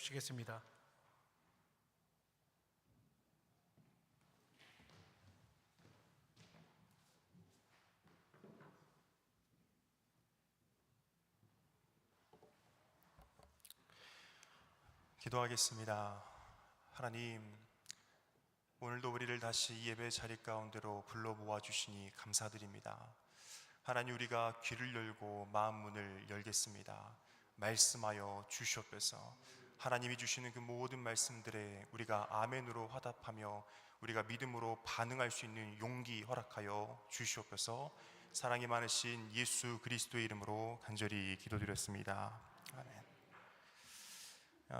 주시겠습니다. 기도하겠습니다. 하나님, 오늘도 우리를 다시 이 예배 자리 가운데로 불러 모아 주시니 감사드립니다. 하나님, 우리가 귀를 열고 마음 문을 열겠습니다. 말씀하여 주시옵소서. 하나님이 주시는 그 모든 말씀들에 우리가 아멘으로 화답하며 우리가 믿음으로 반응할 수 있는 용기 허락하여 주시옵소서. 사랑이 많으신 예수 그리스도의 이름으로 간절히 기도드렸습니다. 아멘.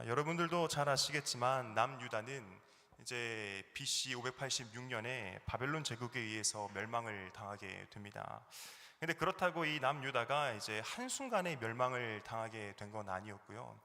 여러분들도 잘 아시겠지만 남유다는 이제 BC 586년에 바벨론 제국에 의해서 멸망을 당하게 됩니다. 근데 그렇다고 이 남유다가 이제 한순간에 멸망을 당하게 된 건 아니었고요.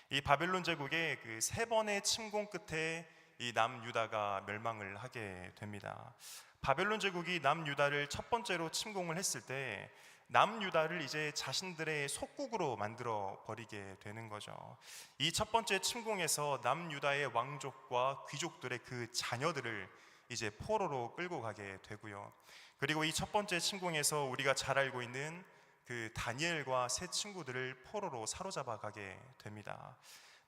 이 바벨론 제국의 그 세 번의 침공 끝에 이 남유다가 멸망을 하게 됩니다. 바벨론 제국이 남유다를 첫 번째로 침공을 했을 때 남유다를 이제 자신들의 속국으로 만들어 버리게 되는 거죠. 이 첫 번째 침공에서 남유다의 왕족과 귀족들의 그 자녀들을 이제 포로로 끌고 가게 되고요. 그리고 이 첫 번째 침공에서 우리가 잘 알고 있는 그 다니엘과 세 친구들을 포로로 사로잡아 가게 됩니다.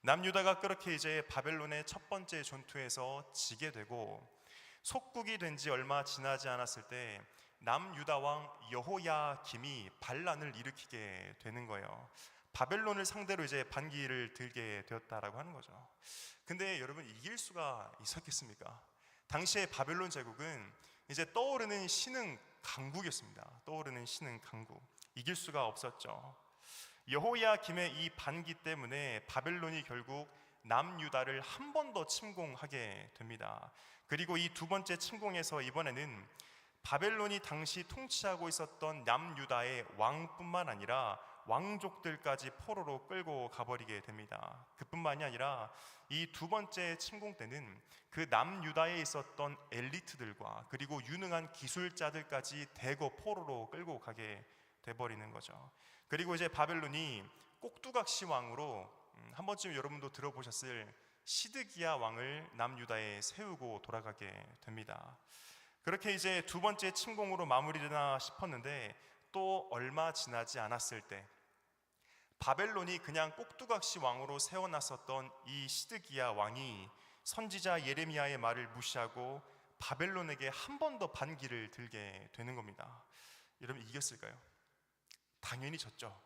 남유다가 그렇게 이제 바벨론의 첫 번째 전투에서 지게 되고 속국이 된 지 얼마 지나지 않았을 때 남유다 왕 여호야김이 반란을 일으키게 되는 거예요. 바벨론을 상대로 이제 반기를 들게 되었다라고 하는 거죠. 근데 여러분, 이길 수가 있었겠습니까? 당시에 바벨론 제국은 이제 떠오르는 신흥 강국이었습니다. 떠오르는 신흥 강국. 이길 수가 없었죠. 여호야김의 이 반기 때문에 바벨론이 결국 남유다를 한 번 더 침공하게 됩니다. 그리고 이 두 번째 침공에서 이번에는 바벨론이 당시 통치하고 있었던 남유다의 왕뿐만 아니라 왕족들까지 포로로 끌고 가버리게 됩니다. 그뿐만이 아니라 이 두 번째 침공 때는 그 남유다에 있었던 엘리트들과 그리고 유능한 기술자들까지 대거 포로로 끌고 가게 돼버리는 거죠. 그리고 이제 바벨론이 꼭두각시 왕으로 한 번쯤 여러분도 들어보셨을 시드기야 왕을 남유다에 세우고 돌아가게 됩니다. 그렇게 이제 두 번째 침공으로 마무리되나 싶었는데 또 얼마 지나지 않았을 때 바벨론이 그냥 꼭두각시 왕으로 세워놨었던 이 시드기야 왕이 선지자 예레미야의 말을 무시하고 바벨론에게 한 번 더 반기를 들게 되는 겁니다. 여러분, 이겼을까요? 당연히 졌죠.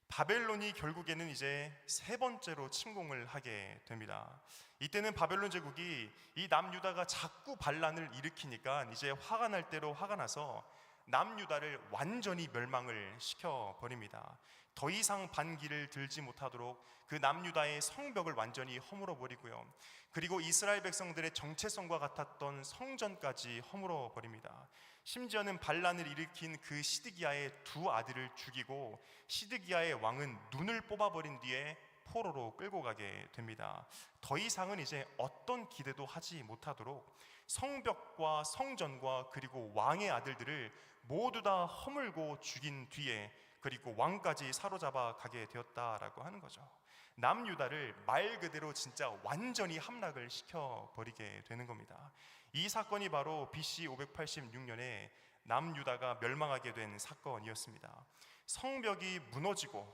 바벨론이 결국에는 이제 세 번째로 침공을 하게 됩니다. 이때는 바벨론 제국이 이 남유다가 자꾸 반란을 일으키니까 이제 화가 날 대로 화가 나서 남유다를 완전히 멸망을 시켜버립니다. 더 이상 반기를 들지 못하도록 그 남유다의 성벽을 완전히 허물어 버리고요. 그리고 이스라엘 백성들의 정체성과 같았던 성전까지 허물어 버립니다. 심지어는 반란을 일으킨 그 시드기야의 두 아들을 죽이고 시드기야의 왕은 눈을 뽑아버린 뒤에 포로로 끌고 가게 됩니다. 더 이상은 이제 어떤 기대도 하지 못하도록 성벽과 성전과 그리고 왕의 아들들을 모두 다 허물고 죽인 뒤에 그리고 왕까지 사로잡아 가게 되었다라고 하는 거죠. 남유다를 말 그대로 진짜 완전히 함락을 시켜버리게 되는 겁니다. 이 사건이 바로 BC 586년에 남유다가 멸망하게 된 사건이었습니다. 성벽이 무너지고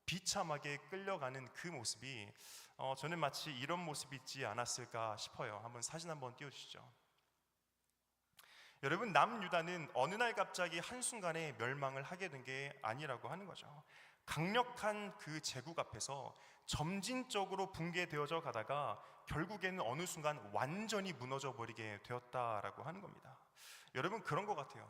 비참하게 끌려가는 그 모습이 저는 마치 이런 모습이 있지 않았을까 싶어요. 한번 사진 한번 띄워주시죠. 여러분, 남유다는 어느 날 갑자기 한순간에 멸망을 하게 된 게 아니라고 하는 거죠. 강력한 그 제국 앞에서 점진적으로 붕괴되어져 가다가 결국에는 어느 순간 완전히 무너져 버리게 되었다라고 하는 겁니다. 여러분, 그런 것 같아요.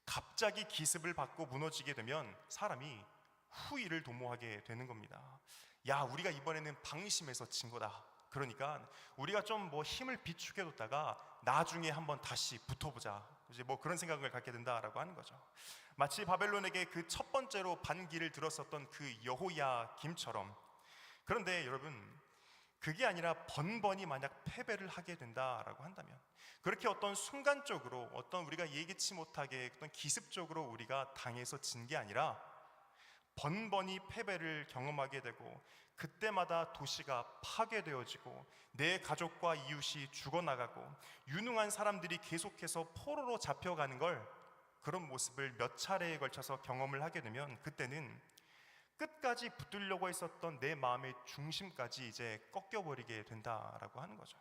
갑자기 기습을 받고 무너지게 되면 사람이 후회를 도모하게 되는 겁니다. 야, 우리가 이번에는 방심해서 진 거다. 그러니까 우리가 좀 힘을 비축해뒀다가 나중에 한번 다시 붙어보자, 이제 그런 생각을 갖게 된다라고 하는 거죠. 마치 바벨론에게 그 첫 번째로 반기를 들었었던 그 여호야김처럼. 그런데 여러분, 그게 아니라 번번이 만약 패배를 하게 된다라고 한다면, 그렇게 어떤 순간적으로 어떤 우리가 예기치 못하게 어떤 기습적으로 우리가 당해서 진 게 아니라 번번이 패배를 경험하게 되고 그때마다 도시가 파괴되어지고 내 가족과 이웃이 죽어나가고 유능한 사람들이 계속해서 포로로 잡혀가는 걸, 그런 모습을 몇 차례에 걸쳐서 경험을 하게 되면 그때는 끝까지 붙들려고 했었던 내 마음의 중심까지 이제 꺾여버리게 된다라고 하는 거죠.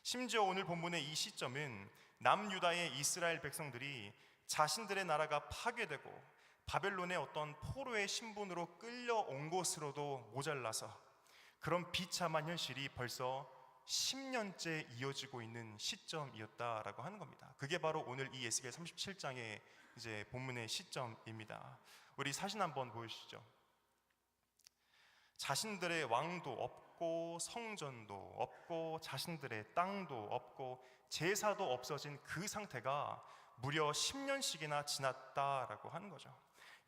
심지어 오늘 본문의 이 시점은 남유다의 이스라엘 백성들이 자신들의 나라가 파괴되고 바벨론의 어떤 포로의 신분으로 끌려온 것으로도 모자라서 그런 비참한 현실이 벌써 10년째 이어지고 있는 시점이었다라고 하는 겁니다. 그게 바로 오늘 이 에스겔 37장의 이제 본문의 시점입니다. 우리 사진 한번 보여주시죠. 자신들의 왕도 없고 성전도 없고 자신들의 땅도 없고 제사도 없어진 그 상태가 무려 10년씩이나 지났다라고 하는 거죠.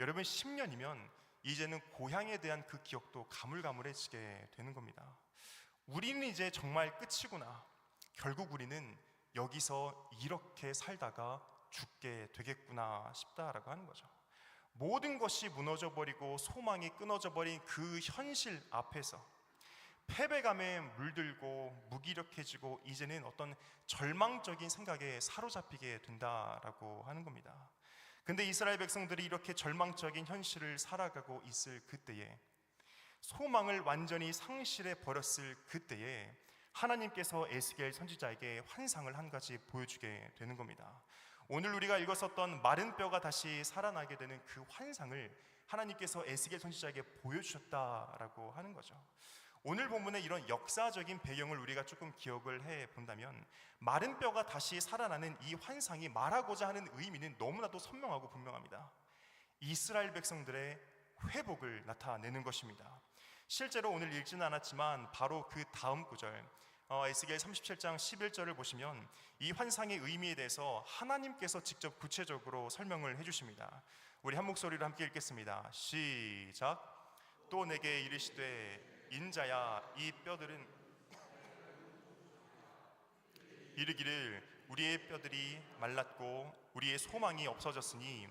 여러분, 10년이면 이제는 고향에 대한 그 기억도 가물가물해지게 되는 겁니다. 우리는 이제 정말 끝이구나, 결국 우리는 여기서 이렇게 살다가 죽게 되겠구나 싶다라고 하는 거죠. 모든 것이 무너져버리고 소망이 끊어져버린 그 현실 앞에서 패배감에 물들고 무기력해지고 이제는 어떤 절망적인 생각에 사로잡히게 된다라고 하는 겁니다. 근데 이스라엘 백성들이 이렇게 절망적인 현실을 살아가고 있을 그때에, 소망을 완전히 상실해 버렸을 그때에 하나님께서 에스겔 선지자에게 환상을 한 가지 보여주게 되는 겁니다. 오늘 우리가 읽었었던 마른 뼈가 다시 살아나게 되는 그 환상을 하나님께서 에스겔 선지자에게 보여주셨다라고 하는 거죠. 오늘 본문의 이런 역사적인 배경을 우리가 조금 기억을 해 본다면, 마른 뼈가 다시 살아나는 이 환상이 말하고자 하는 의미는 너무나도 선명하고 분명합니다. 이스라엘 백성들의 회복을 나타내는 것입니다. 실제로 오늘 읽지는 않았지만 바로 그 다음 구절, 에스겔 37장 11절을 보시면 이 환상의 의미에 대해서 하나님께서 직접 구체적으로 설명을 해주십니다. 우리 한 목소리로 함께 읽겠습니다. 시작. 또 내게 이르시되 인자야, 이 뼈들은 이르기를 우리의 뼈들이 말랐고 우리의 소망이 없어졌으니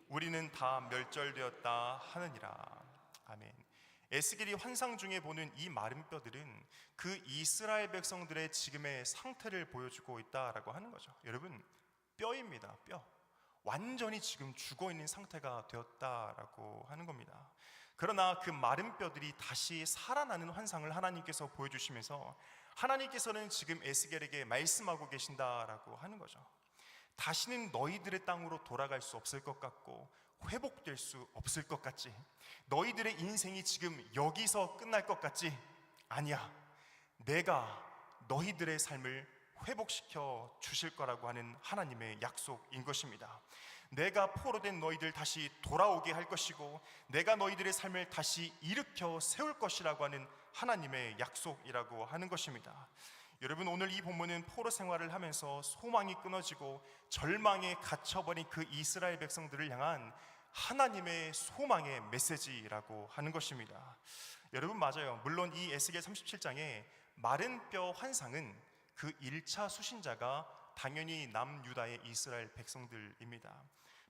우리는 다 멸절되었다 하느니라. 아멘. 에스겔이 환상 중에 보는 이 마른 뼈들은 그 이스라엘 백성들의 지금의 상태를 보여주고 있다라고 하는 거죠. 여러분, 뼈입니다. 뼈. 완전히 지금 죽어있는 상태가 되었다라고 하는 겁니다. 그러나 그 마른 뼈들이 다시 살아나는 환상을 하나님께서 보여주시면서 하나님께서는 지금 에스겔에게 말씀하고 계신다라고 하는 거죠. 다시는 너희들의 땅으로 돌아갈 수 없을 것 같고 회복될 수 없을 것 같지? 너희들의 인생이 지금 여기서 끝날 것 같지? 아니야. 내가 너희들의 삶을 회복시켜 주실 거라고 하는 하나님의 약속인 것입니다. 내가 포로된 너희들 다시 돌아오게 할 것이고 내가 너희들의 삶을 다시 일으켜 세울 것이라고 하는 하나님의 약속이라고 하는 것입니다. 여러분, 오늘 이 본문은 포로 생활을 하면서 소망이 끊어지고 절망에 갇혀버린 그 이스라엘 백성들을 향한 하나님의 소망의 메시지라고 하는 것입니다. 여러분, 맞아요. 물론 이 에스겔 37장의 마른 뼈 환상은 그 1차 수신자가 당연히 남유다의 이스라엘 백성들입니다.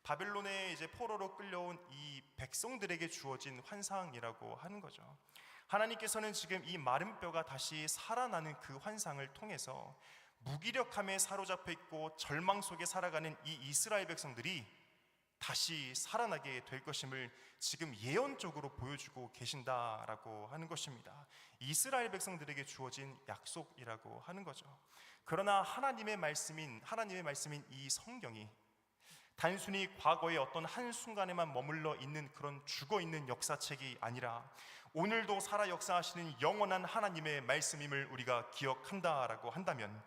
바벨론에 이제 포로로 끌려온 이 백성들에게 주어진 환상이라고 하는 거죠. 하나님께서는 지금 이 마른 뼈가 다시 살아나는 그 환상을 통해서 무기력함에 사로잡혀 있고 절망 속에 살아가는 이 이스라엘 백성들이 다시 살아나게 될 것임을 지금 예언적으로 보여주고 계신다라고 하는 것입니다. 이스라엘 백성들에게 주어진 약속이라고 하는 거죠. 그러나 하나님의 말씀인 이 성경이 단순히 과거의 어떤 한순간에만 머물러 있는 그런 죽어있는 역사책이 아니라 오늘도 살아 역사하시는 영원한 하나님의 말씀임을 우리가 기억한다라고 한다면,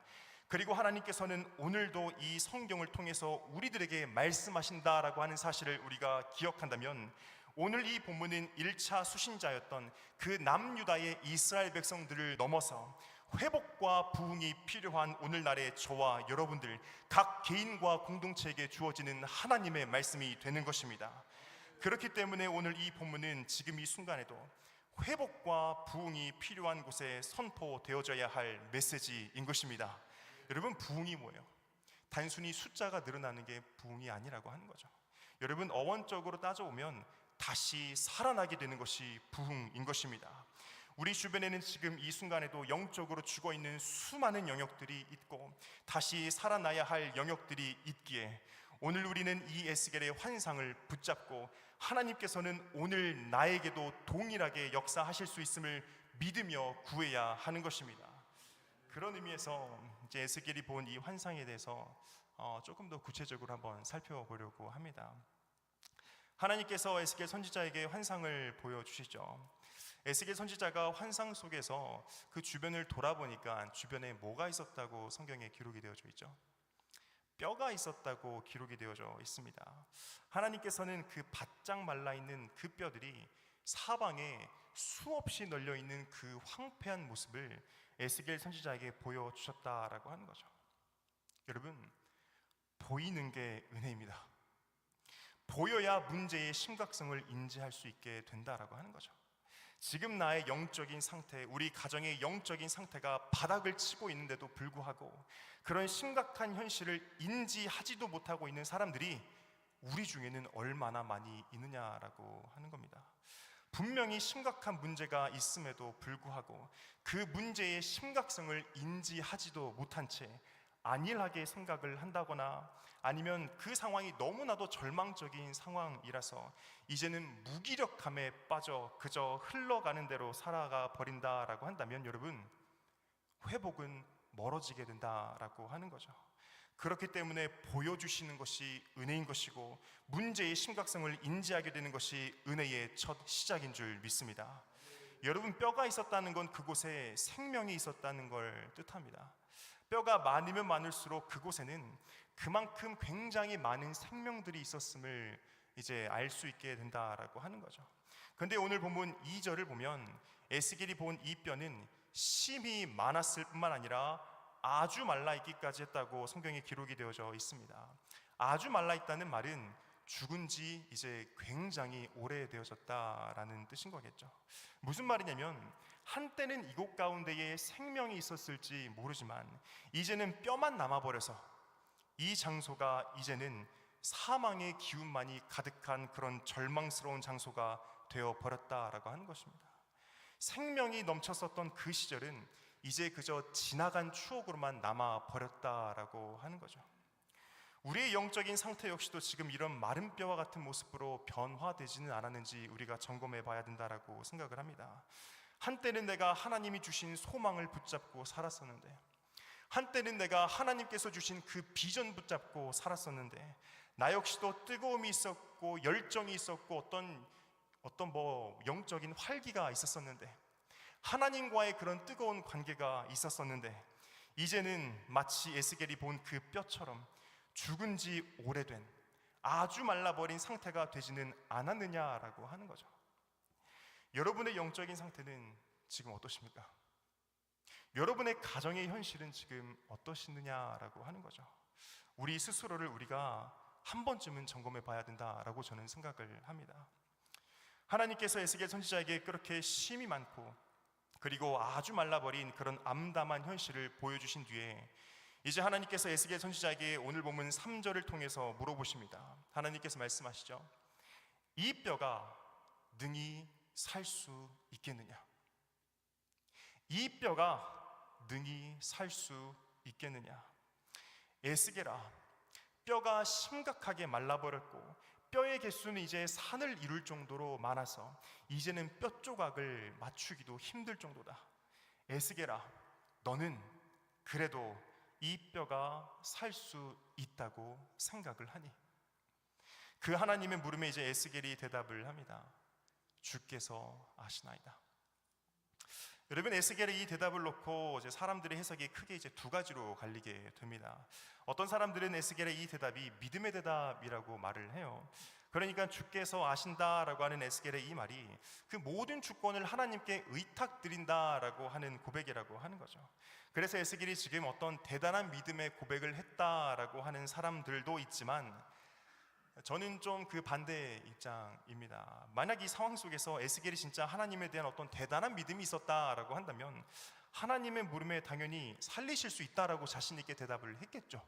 그리고 하나님께서는 오늘도 이 성경을 통해서 우리들에게 말씀하신다라고 하는 사실을 우리가 기억한다면, 오늘 이 본문은 1차 수신자였던 그 남유다의 이스라엘 백성들을 넘어서 회복과 부흥이 필요한 오늘날의 저와 여러분들 각 개인과 공동체에게 주어지는 하나님의 말씀이 되는 것입니다. 그렇기 때문에 오늘 이 본문은 지금 이 순간에도 회복과 부흥이 필요한 곳에 선포되어져야 할 메시지인 것입니다. 여러분, 부흥이 뭐예요? 단순히 숫자가 늘어나는 게 부흥이 아니라고 하는 거죠. 여러분, 어원적으로 따져보면 다시 살아나게 되는 것이 부흥인 것입니다. 우리 주변에는 지금 이 순간에도 영적으로 죽어있는 수많은 영역들이 있고 다시 살아나야 할 영역들이 있기에 오늘 우리는 이 에스겔의 환상을 붙잡고 하나님께서는 오늘 나에게도 동일하게 역사하실 수 있음을 믿으며 구해야 하는 것입니다. 그런 의미에서 이제 에스겔이 본 이 환상에 대해서 조금 더 구체적으로 한번 살펴보려고 합니다. 하나님께서 에스겔 선지자에게 환상을 보여주시죠. 에스겔 선지자가 환상 속에서 그 주변을 돌아보니까 주변에 뭐가 있었다고 성경에 기록이 되어져 있죠? 뼈가 있었다고 기록이 되어져 있습니다. 하나님께서는 그 바짝 말라있는 그 뼈들이 사방에 수없이 널려있는 그 황폐한 모습을 에스겔 선지자에게 보여주셨다라고 하는 거죠. 여러분, 보이는 게 은혜입니다. 보여야 문제의 심각성을 인지할 수 있게 된다라고 하는 거죠. 지금 나의 영적인 상태, 우리 가정의 영적인 상태가 바닥을 치고 있는데도 불구하고 그런 심각한 현실을 인지하지도 못하고 있는 사람들이 우리 중에는 얼마나 많이 있느냐라고 하는 겁니다. 분명히 심각한 문제가 있음에도 불구하고 그 문제의 심각성을 인지하지도 못한 채 안일하게 생각을 한다거나 아니면 그 상황이 너무나도 절망적인 상황이라서 이제는 무기력함에 빠져 그저 흘러가는 대로 살아가 버린다라고 한다면 여러분, 회복은 멀어지게 된다라고 하는 거죠. 그렇기 때문에 보여주시는 것이 은혜인 것이고 문제의 심각성을 인지하게 되는 것이 은혜의 첫 시작인 줄 믿습니다. 여러분, 뼈가 있었다는 건 그곳에 생명이 있었다는 걸 뜻합니다. 뼈가 많으면 많을수록 그곳에는 그만큼 굉장히 많은 생명들이 있었음을 이제 알 수 있게 된다라고 하는 거죠. 그런데 오늘 본문 2절을 보면 에스겔이 본 이 뼈는 심히 많았을 뿐만 아니라 아주 말라있기까지 했다고 성경에 기록이 되어져 있습니다. 아주 말라있다는 말은 죽은 지 이제 굉장히 오래되어졌다라는 뜻인 거겠죠. 무슨 말이냐면 한때는 이곳 가운데에 생명이 있었을지 모르지만 이제는 뼈만 남아버려서 이 장소가 이제는 사망의 기운만이 가득한 그런 절망스러운 장소가 되어버렸다라고 하는 것입니다. 생명이 넘쳤었던 그 시절은 이제 그저 지나간 추억으로만 남아버렸다라고 하는 거죠. 우리의 영적인 상태 역시도 지금 이런 마른 뼈와 같은 모습으로 변화되지는 않았는지 우리가 점검해 봐야 된다라고 생각을 합니다. 한때는 내가 하나님이 주신 소망을 붙잡고 살았었는데, 한때는 내가 하나님께서 주신 그 비전 붙잡고 살았었는데, 나 역시도 뜨거움이 있었고 열정이 있었고 어떤 영적인 활기가 있었었는데, 하나님과의 그런 뜨거운 관계가 있었었는데 이제는 마치 에스겔이 본 그 뼈처럼 죽은 지 오래된 아주 말라버린 상태가 되지는 않았느냐라고 하는 거죠. 여러분의 영적인 상태는 지금 어떠십니까? 여러분의 가정의 현실은 지금 어떠시느냐라고 하는 거죠. 우리 스스로를 우리가 한 번쯤은 점검해 봐야 된다라고 저는 생각을 합니다. 하나님께서 에스겔 선지자에게 그렇게 심이 많고 그리고 아주 말라버린 그런 암담한 현실을 보여주신 뒤에 이제 하나님께서 에스겔 선지자에게 오늘 본문 3절을 통해서 물어보십니다. 하나님께서 말씀하시죠. 이 뼈가 능히 살 수 있겠느냐? 이 뼈가 능히 살 수 있겠느냐? 에스겔아, 뼈가 심각하게 말라버렸고 뼈의 개수는 이제 산을 이룰 정도로 많아서 이제는 뼈 조각을 맞추기도 힘들 정도다. 에스겔아, 너는 그래도 이 뼈가 살 수 있다고 생각을 하니? 그 하나님의 물음에 이제 에스겔이 대답을 합니다. 주께서 아시나이다. 여러분, 에스겔의 이 대답을 놓고 이제 사람들의 해석이 크게 이제 두 가지로 갈리게 됩니다. 어떤 사람들은 에스겔의 이 대답이 믿음의 대답이라고 말을 해요. 그러니까 주께서 아신다라고 하는 에스겔의 이 말이 그 모든 주권을 하나님께 의탁드린다라고 하는 고백이라고 하는 거죠. 그래서 에스겔이 지금 어떤 대단한 믿음의 고백을 했다라고 하는 사람들도 있지만 저는 좀 그 반대 입장입니다. 만약 이 상황 속에서 에스겔이 진짜 하나님에 대한 어떤 대단한 믿음이 있었다라고 한다면 하나님의 물음에 당연히 살리실 수 있다라고 자신 있게 대답을 했겠죠.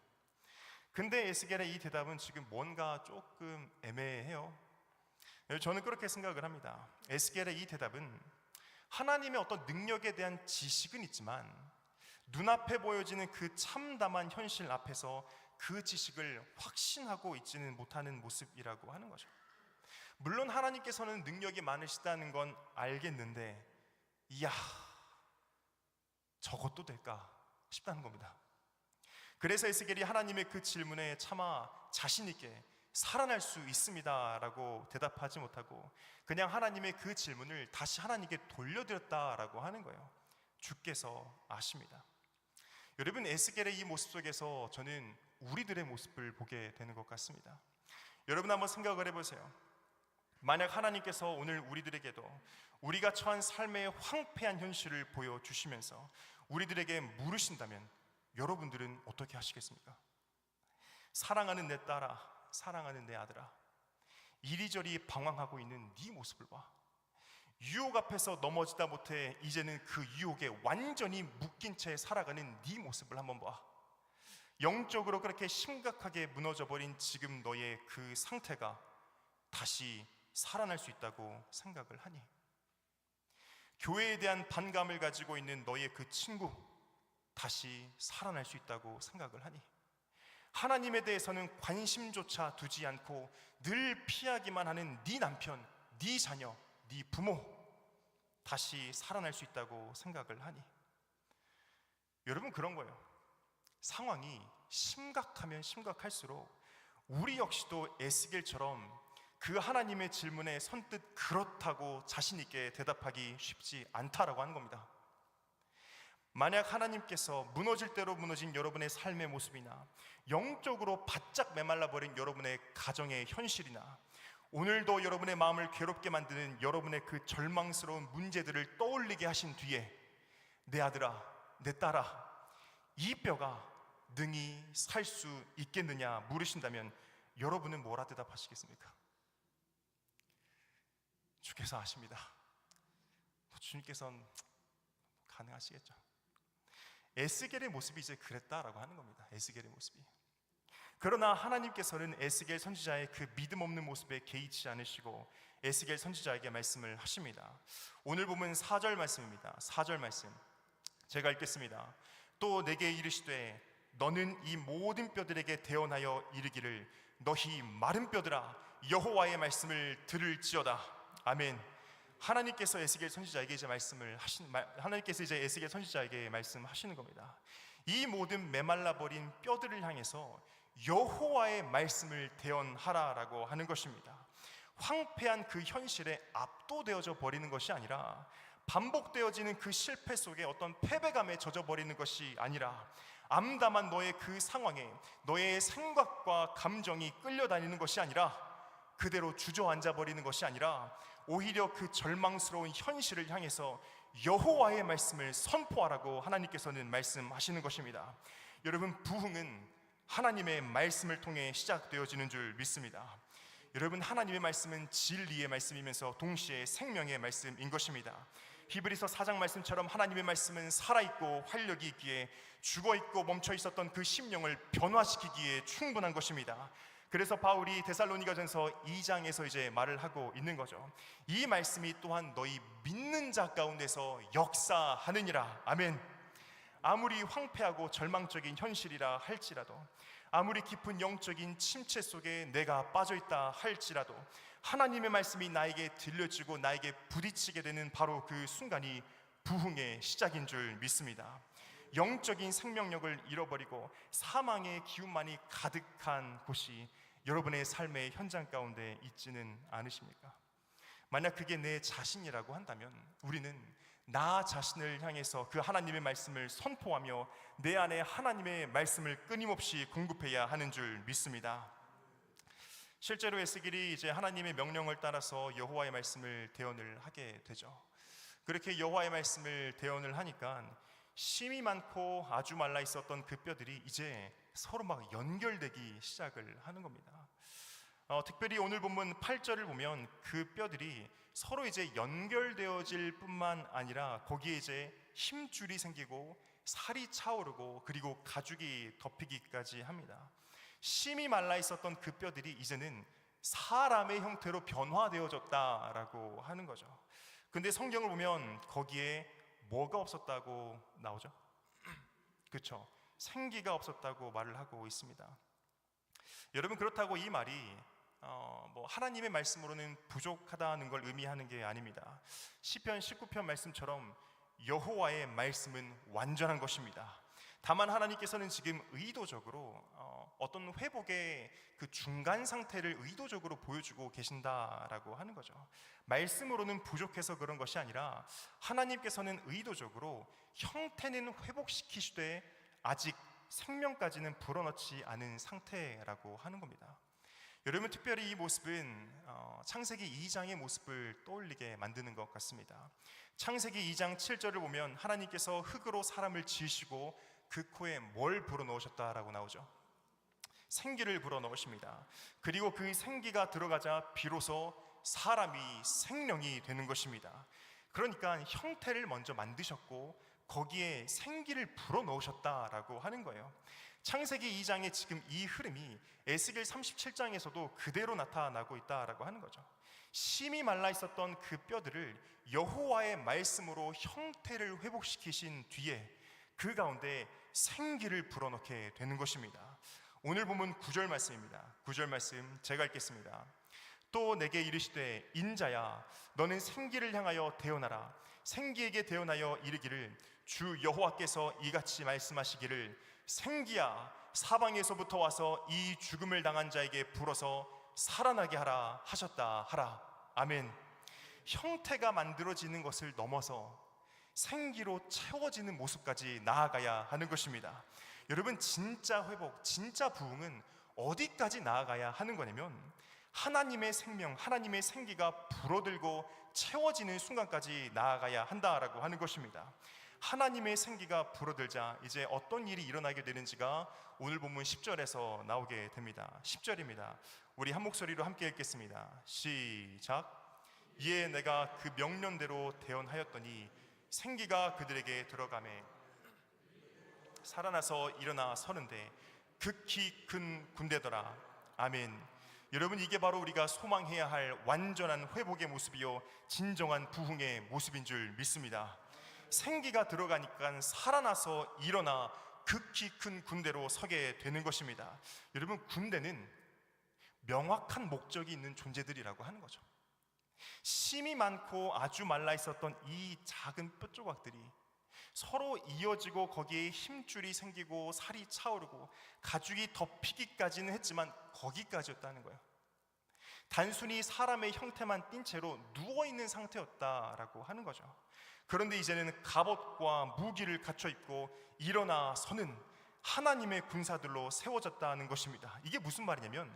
근데 에스겔의 이 대답은 지금 뭔가 조금 애매해요. 저는 그렇게 생각을 합니다. 에스겔의 이 대답은 하나님의 어떤 능력에 대한 지식은 있지만 눈앞에 보여지는 그 참담한 현실 앞에서 그 지식을 확신하고 있지는 못하는 모습이라고 하는 거죠. 물론 하나님께서는 능력이 많으시다는 건 알겠는데, 이야, 저것도 될까 싶다는 겁니다. 그래서 에스겔이 하나님의 그 질문에 차마 자신 있게 살아날 수 있습니다 라고 대답하지 못하고 그냥 하나님의 그 질문을 다시 하나님께 돌려드렸다라고 하는 거예요. 주께서 아십니다. 여러분, 에스겔의 이 모습 속에서 저는 우리들의 모습을 보게 되는 것 같습니다. 여러분, 한번 생각을 해보세요. 만약 하나님께서 오늘 우리들에게도 우리가 처한 삶의 황폐한 현실을 보여주시면서 우리들에게 물으신다면 여러분들은 어떻게 하시겠습니까? 사랑하는 내 딸아, 사랑하는 내 아들아, 이리저리 방황하고 있는 네 모습을 봐. 유혹 앞에서 넘어지다 못해 이제는 그 유혹에 완전히 묶인 채 살아가는 네 모습을 한번 봐. 영적으로 그렇게 심각하게 무너져버린 지금 너의 그 상태가 다시 살아날 수 있다고 생각을 하니? 교회에 대한 반감을 가지고 있는 너의 그 친구 다시 살아날 수 있다고 생각을 하니? 하나님에 대해서는 관심조차 두지 않고 늘 피하기만 하는 네 남편, 네 자녀, 네 부모 다시 살아날 수 있다고 생각을 하니? 여러분, 그런 거예요. 상황이 심각하면 심각할수록 우리 역시도 에스겔처럼 그 하나님의 질문에 선뜻 그렇다고 자신 있게 대답하기 쉽지 않다라고 하는 겁니다. 만약 하나님께서 무너질 대로 무너진 여러분의 삶의 모습이나 영적으로 바짝 메말라 버린 여러분의 가정의 현실이나 오늘도 여러분의 마음을 괴롭게 만드는 여러분의 그 절망스러운 문제들을 떠올리게 하신 뒤에 내 아들아, 내 딸아, 이 뼈가 능히 살 수 있겠느냐 물으신다면 여러분은 뭐라 대답하시겠습니까? 주께서 아십니다. 주님께서는 가능하시겠죠. 에스겔의 모습이 이제 그랬다라고 하는 겁니다. 에스겔의 모습이. 그러나 하나님께서는 에스겔 선지자의 그 믿음 없는 모습에 개의치 않으시고 에스겔 선지자에게 말씀을 하십니다. 오늘 보면 4절 말씀입니다. 4절 말씀 제가 읽겠습니다. 또 내게 이르시되 너는 이 모든 뼈들에게 대언하여 이르기를 너희 마른 뼈들아 여호와의 말씀을 들을지어다. 아멘. 하나님께서 에스겔 선지자에게 이제 하나님께서 이제 에스겔 선지자에게 말씀하시는 겁니다. 이 모든 메말라 버린 뼈들을 향해서 여호와의 말씀을 대언하라라고 하는 것입니다. 황폐한 그 현실에 압도되어져 버리는 것이 아니라 반복되어지는 그 실패 속에 어떤 패배감에 젖어버리는 것이 아니라 암담한 너의 그 상황에 너의 생각과 감정이 끌려다니는 것이 아니라 그대로 주저앉아 버리는 것이 아니라 오히려 그 절망스러운 현실을 향해서 여호와의 말씀을 선포하라고 하나님께서는 말씀하시는 것입니다. 여러분, 부흥은 하나님의 말씀을 통해 시작되어지는 줄 믿습니다. 여러분, 하나님의 말씀은 진리의 말씀이면서 동시에 생명의 말씀인 것입니다. 히브리서 4장 말씀처럼 하나님의 말씀은 살아있고 활력이 있기에 죽어있고 멈춰있었던 그 심령을 변화시키기에 충분한 것입니다. 그래서 바울이 데살로니가전서 2장에서 이제 말을 하고 있는 거죠. 이 말씀이 또한 너희 믿는 자 가운데서 역사하느니라. 아멘. 아무리 황폐하고 절망적인 현실이라 할지라도, 아무리 깊은 영적인 침체 속에 내가 빠져있다 할지라도 하나님의 말씀이 나에게 들려지고 나에게 부딪히게 되는 바로 그 순간이 부흥의 시작인 줄 믿습니다. 영적인 생명력을 잃어버리고 사망의 기운만이 가득한 곳이 여러분의 삶의 현장 가운데 있지는 않으십니까? 만약 그게 내 자신이라고 한다면 우리는 나 자신을 향해서 그 하나님의 말씀을 선포하며 내 안에 하나님의 말씀을 끊임없이 공급해야 하는 줄 믿습니다. 실제로 에스겔이 이제 하나님의 명령을 따라서 여호와의 말씀을 대언을 하게 되죠. 그렇게 여호와의 말씀을 대언을 하니까 심이 많고 아주 말라 있었던 그 뼈들이 이제 서로 막 연결되기 시작을 하는 겁니다. 특별히 오늘 본문 8절을 보면 그 뼈들이 서로 이제 연결되어질 뿐만 아니라 거기에 이제 힘줄이 생기고 살이 차오르고 그리고 가죽이 덮이기까지 합니다. 심이 말라 있었던 그 뼈들이 이제는 사람의 형태로 변화되어졌다라고 하는 거죠. 근데 성경을 보면 거기에 뭐가 없었다고 나오죠? 그렇죠. 생기가 없었다고 말을 하고 있습니다. 여러분, 그렇다고 이 말이 하나님의 말씀으로는 부족하다는 걸 의미하는 게 아닙니다. 시편 19편 말씀처럼 여호와의 말씀은 완전한 것입니다. 다만 하나님께서는 지금 의도적으로 어떤 회복의 그 중간 상태를 의도적으로 보여주고 계신다라고 하는 거죠. 말씀으로는 부족해서 그런 것이 아니라 하나님께서는 의도적으로 형태는 회복시키시되 아직 생명까지는 불어넣지 않은 상태라고 하는 겁니다. 여러분, 특별히 이 모습은 창세기 2장의 모습을 떠올리게 만드는 것 같습니다. 창세기 2장 7절을 보면 하나님께서 흙으로 사람을 지으시고 그 코에 뭘 불어넣으셨다라고 나오죠? 생기를 불어넣으십니다. 그리고 그 생기가 들어가자 비로소 사람이 생명이 되는 것입니다. 그러니까 형태를 먼저 만드셨고 거기에 생기를 불어넣으셨다라고 하는 거예요. 창세기 2장의 지금 이 흐름이 에스겔 37장에서도 그대로 나타나고 있다라고 하는 거죠. 심이 말라 있었던 그 뼈들을 여호와의 말씀으로 형태를 회복시키신 뒤에 그 가운데 생기를 불어넣게 되는 것입니다. 오늘 본문 9절 말씀입니다. 9절 말씀 제가 읽겠습니다. 또 내게 이르시되 인자야 너는 생기를 향하여 대언하라. 생기에게 대언하여 이르기를 주 여호와께서 이같이 말씀하시기를 생기야 사방에서부터 와서 이 죽음을 당한 자에게 불어서 살아나게 하라 하셨다 하라. 아멘. 형태가 만들어지는 것을 넘어서 생기로 채워지는 모습까지 나아가야 하는 것입니다. 여러분, 진짜 회복, 진짜 부흥은 어디까지 나아가야 하는 거냐면 하나님의 생명, 하나님의 생기가 불어들고 채워지는 순간까지 나아가야 한다라고 하는 것입니다. 하나님의 생기가 불어들자 이제 어떤 일이 일어나게 되는지가 오늘 본문 10절에서 나오게 됩니다. 10절입니다. 우리 한 목소리로 함께 읽겠습니다. 시작. 이에 내가 그 명령대로 대언하였더니 생기가 그들에게 들어가매 살아나서 일어나 서는데 극히 큰 군대더라. 아멘. 여러분, 이게 바로 우리가 소망해야 할 완전한 회복의 모습이요 진정한 부흥의 모습인 줄 믿습니다. 생기가 들어가니까 살아나서 일어나 극히 큰 군대로 서게 되는 것입니다. 여러분, 군대는 명확한 목적이 있는 존재들이라고 하는 거죠. 심이 많고 아주 말라 있었던 이 작은 뼈 조각들이 서로 이어지고 거기에 힘줄이 생기고 살이 차오르고 가죽이 덮이기까지는 했지만 거기까지였다는 거예요. 단순히 사람의 형태만 띈 채로 누워있는 상태였다라고 하는 거죠. 그런데 이제는 갑옷과 무기를 갖춰 입고 일어나 서는 하나님의 군사들로 세워졌다는 것입니다. 이게 무슨 말이냐면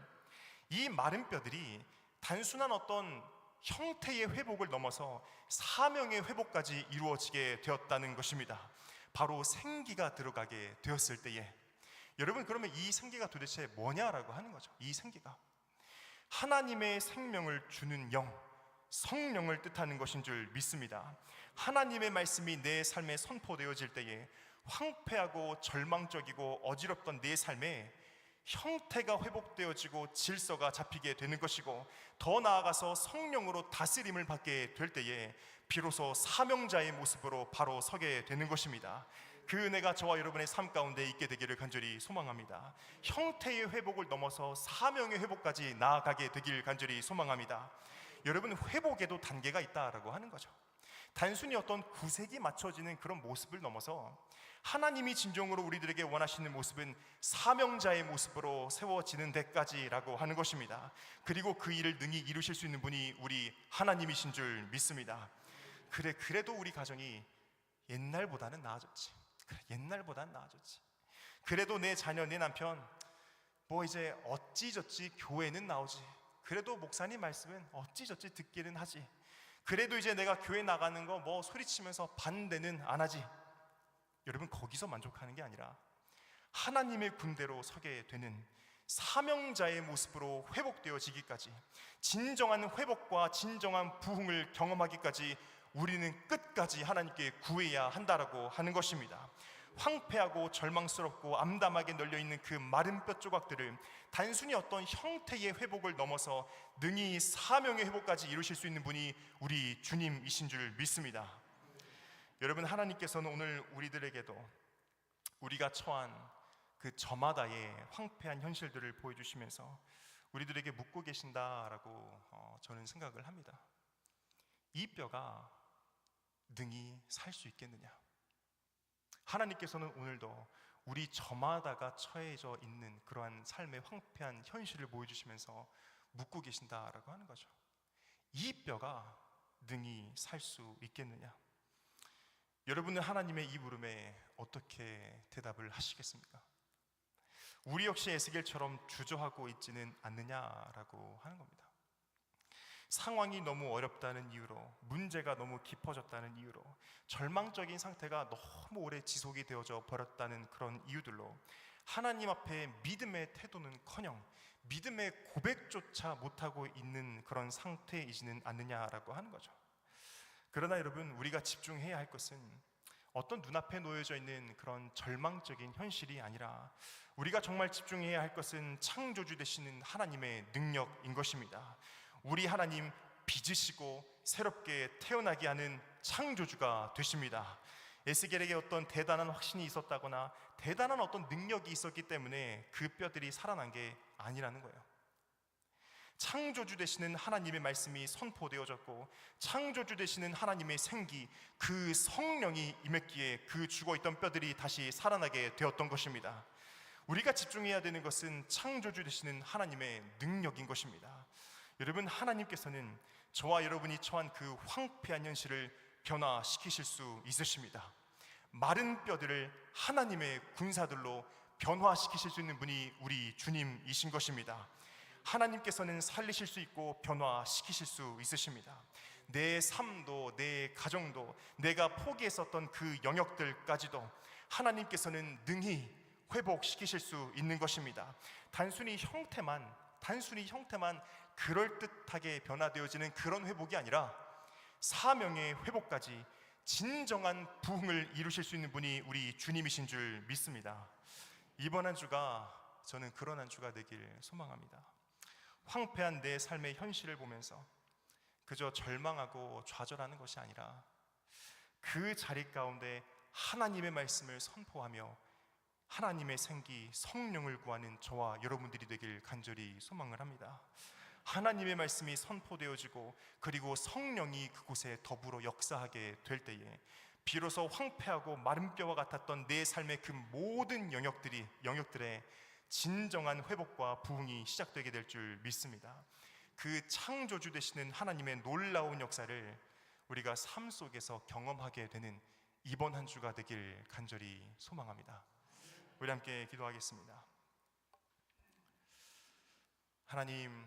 이 마른 뼈들이 단순한 어떤 형태의 회복을 넘어서 사명의 회복까지 이루어지게 되었다는 것입니다. 바로 생기가 들어가게 되었을 때에. 여러분, 그러면 이 생기가 도대체 뭐냐라고 하는 거죠. 이 생기가 하나님의 생명을 주는 영, 성령을 뜻하는 것인 줄 믿습니다. 하나님의 말씀이 내 삶에 선포되어질 때에 황폐하고 절망적이고 어지럽던 내 삶에 형태가 회복되어지고 질서가 잡히게 되는 것이고, 더 나아가서 성령으로 다스림을 받게 될 때에 비로소 사명자의 모습으로 바로 서게 되는 것입니다. 그 은혜가 저와 여러분의 삶 가운데 있게 되기를 간절히 소망합니다. 형태의 회복을 넘어서 사명의 회복까지 나아가게 되길 간절히 소망합니다. 여러분, 회복에도 단계가 있다라고 하는 거죠. 단순히 어떤 구색이 맞춰지는 그런 모습을 넘어서 하나님이 진정으로 우리들에게 원하시는 모습은 사명자의 모습으로 세워지는 데까지라고 하는 것입니다. 그리고 그 일을 능히 이루실 수 있는 분이 우리 하나님이신 줄 믿습니다. 그래도 우리 가정이 옛날보다는 나아졌지. 옛날보다는 나아졌지. 그래도 내 자녀, 내 남편 이제 어찌저찌 교회는 나오지. 그래도 목사님 말씀은 어찌저찌 듣기는 하지. 그래도 이제 내가 교회 나가는 거 소리치면서 반대는 안 하지. 여러분, 거기서 만족하는 게 아니라 하나님의 군대로 서게 되는 사명자의 모습으로 회복되어지기까지, 진정한 회복과 진정한 부흥을 경험하기까지 우리는 끝까지 하나님께 구해야 한다라고 하는 것입니다. 황폐하고 절망스럽고 암담하게 널려있는 그 마른 뼈 조각들을 단순히 어떤 형태의 회복을 넘어서 능히 사명의 회복까지 이루실 수 있는 분이 우리 주님이신 줄 믿습니다. 여러분, 하나님께서는 오늘 우리들에게도 우리가 처한 그 저마다의 황폐한 현실들을 보여주시면서 우리들에게 묻고 계신다라고 저는 생각을 합니다. 이 뼈가 능히 살 수 있겠느냐? 하나님께서는 오늘도 우리 저마다가 처해져 있는 그러한 삶의 황폐한 현실을 보여주시면서 묻고 계신다라고 하는 거죠. 이 뼈가 능히 살 수 있겠느냐? 여러분은 하나님의 이 물음에 어떻게 대답을 하시겠습니까? 우리 역시 에스겔처럼 주저하고 있지는 않느냐라고 하는 겁니다. 상황이 너무 어렵다는 이유로, 문제가 너무 깊어졌다는 이유로, 절망적인 상태가 너무 오래 지속이 되어져 버렸다는 그런 이유들로 하나님 앞에 믿음의 태도는커녕 믿음의 고백조차 못하고 있는 그런 상태이지는 않느냐라고 하는 거죠. 그러나 여러분, 우리가 집중해야 할 것은 어떤 눈앞에 놓여져 있는 그런 절망적인 현실이 아니라 우리가 정말 집중해야 할 것은 창조주 되시는 하나님의 능력인 것입니다. 우리 하나님 빚으시고 새롭게 태어나게 하는 창조주가 되십니다. 에스겔에게 어떤 대단한 확신이 있었다거나 대단한 어떤 능력이 있었기 때문에 그 뼈들이 살아난 게 아니라는 거예요. 창조주 되시는 하나님의 말씀이 선포되어졌고 창조주 되시는 하나님의 생기, 그 성령이 임했기에 그 죽어있던 뼈들이 다시 살아나게 되었던 것입니다. 우리가 집중해야 되는 것은 창조주 되시는 하나님의 능력인 것입니다. 여러분, 하나님께서는 저와 여러분이 처한 그 황폐한 현실을 변화시키실 수 있으십니다. 마른 뼈들을 하나님의 군사들로 변화시키실 수 있는 분이 우리 주님이신 것입니다. 하나님께서는 살리실 수 있고 변화시키실 수 있으십니다. 내 삶도 내 가정도 내가 포기했었던 그 영역들까지도 하나님께서는 능히 회복시키실 수 있는 것입니다. 단순히 형태만 그럴듯하게 변화되어지는 그런 회복이 아니라 사명의 회복까지 진정한 부흥을 이루실 수 있는 분이 우리 주님이신 줄 믿습니다. 이번 한 주가 저는 그런 한 주가 되길 소망합니다. 황폐한 내 삶의 현실을 보면서 그저 절망하고 좌절하는 것이 아니라 그 자리 가운데 하나님의 말씀을 선포하며 하나님의 생기, 성령을 구하는 저와 여러분들이 되길 간절히 소망을 합니다. 하나님의 말씀이 선포되어지고 그리고 성령이 그곳에 더불어 역사하게 될 때에 비로소 황폐하고 마른 뼈와 같았던 내 삶의 그 모든 영역들의 진정한 회복과 부흥이 시작되게 될 줄 믿습니다. 그 창조주 되시는 하나님의 놀라운 역사를 우리가 삶 속에서 경험하게 되는 이번 한 주가 되길 간절히 소망합니다. 우리 함께 기도하겠습니다. 하나님,